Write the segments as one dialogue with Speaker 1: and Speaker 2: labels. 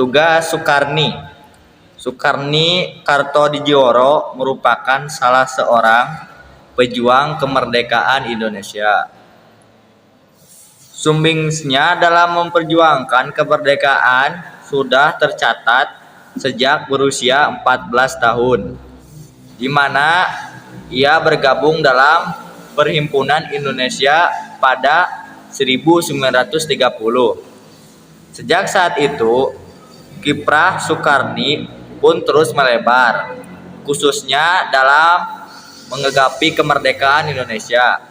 Speaker 1: Tugas Sukarni. Sukarni Kartodijoro merupakan salah seorang pejuang kemerdekaan Indonesia. Sumbingsnya dalam memperjuangkan kemerdekaan sudah tercatat sejak berusia 14 tahun, di mana ia bergabung dalam Perhimpunan Indonesia pada 1930. Sejak saat itu, kiprah Sukarni pun terus melebar, khususnya dalam menggegapi kemerdekaan Indonesia.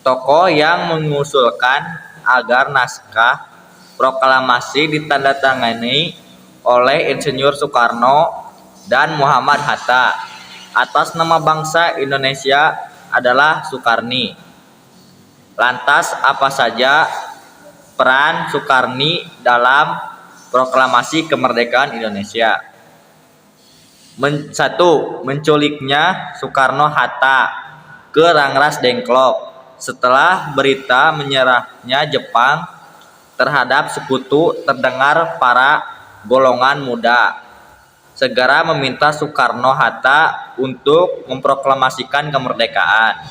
Speaker 1: Tokoh yang mengusulkan agar naskah proklamasi ditandatangani oleh Insinyur Soekarno dan Muhammad Hatta atas nama bangsa Indonesia adalah Sukarni. Lantas apa saja peran Sukarni dalam proklamasi kemerdekaan Indonesia? 1. Menculiknya Soekarno-Hatta ke Rangras Dengklok setelah berita menyerahnya Jepang terhadap sekutu terdengar, para golongan muda segera meminta Soekarno-Hatta untuk memproklamasikan kemerdekaan.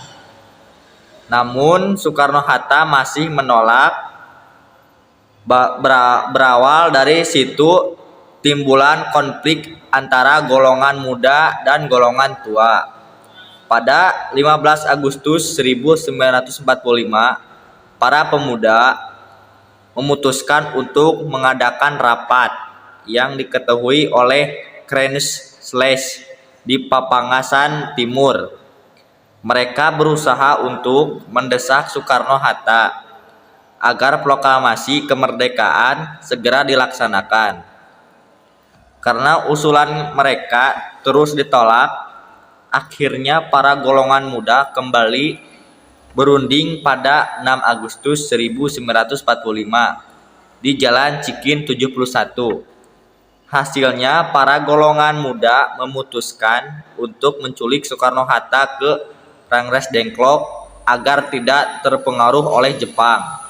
Speaker 1: Namun Soekarno-Hatta masih menolak. Berawal dari situ timbulan konflik antara golongan muda dan golongan tua. Pada 15 Agustus 1945, para pemuda memutuskan untuk mengadakan rapat yang diketuai oleh Krenschles di Papangasan Timur. Mereka berusaha untuk mendesak Soekarno-Hatta agar proklamasi kemerdekaan segera dilaksanakan. Karena usulan mereka terus ditolak, akhirnya para golongan muda kembali berunding pada 6 Agustus 1945 di Jalan Cikin 71. Hasilnya para golongan muda memutuskan untuk menculik Soekarno-Hatta ke Rangras Dengklok agar tidak terpengaruh oleh Jepang.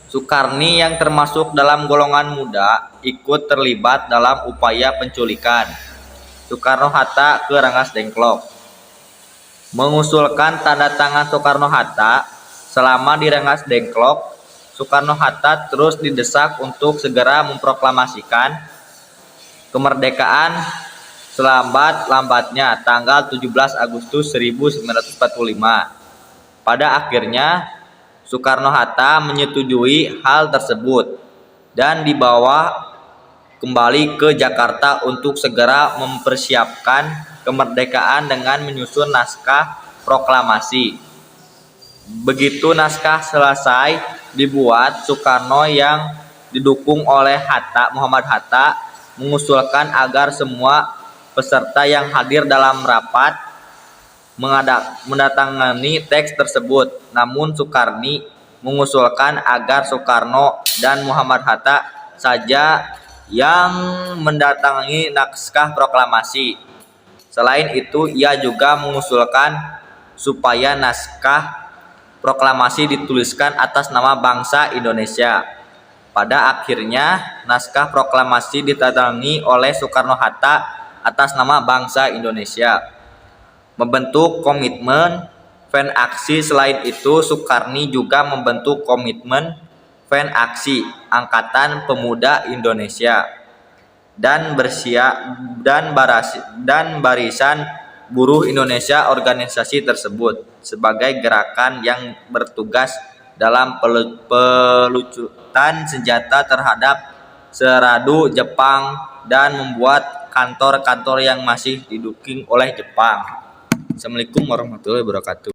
Speaker 1: Sukarni yang termasuk dalam golongan muda ikut terlibat dalam upaya penculikan Soekarno-Hatta ke Rangras Dengklok. Mengusulkan tanda tangan Soekarno-Hatta selama di Rangras Dengklok, Soekarno-Hatta terus didesak untuk segera memproklamasikan kemerdekaan selambat-lambatnya tanggal 17 Agustus 1945. Pada akhirnya Soekarno-Hatta menyetujui hal tersebut dan dibawa kembali ke Jakarta untuk segera mempersiapkan kemerdekaan dengan menyusun naskah proklamasi. Begitu naskah selesai dibuat, Soekarno yang didukung oleh Muhammad Hatta mengusulkan agar semua peserta yang hadir dalam rapat menandatangani teks tersebut. Namun Sukarni mengusulkan agar Soekarno dan Muhammad Hatta saja yang mendatangani naskah proklamasi. Selain itu, ia juga mengusulkan supaya naskah proklamasi dituliskan atas nama bangsa Indonesia. Pada akhirnya, naskah proklamasi ditandatangani oleh Soekarno-Hatta atas nama bangsa Indonesia. Membentuk komitmen Fan Aksi. Selain itu, Sukarni juga membentuk komitmen Fan Aksi Angkatan Pemuda Indonesia dan Barisan Buruh Indonesia. Organisasi tersebut sebagai gerakan yang bertugas dalam pelucutan senjata terhadap seradu Jepang dan membuat kantor-kantor yang masih diduduki oleh Jepang. Assalamualaikum warahmatullahi wabarakatuh.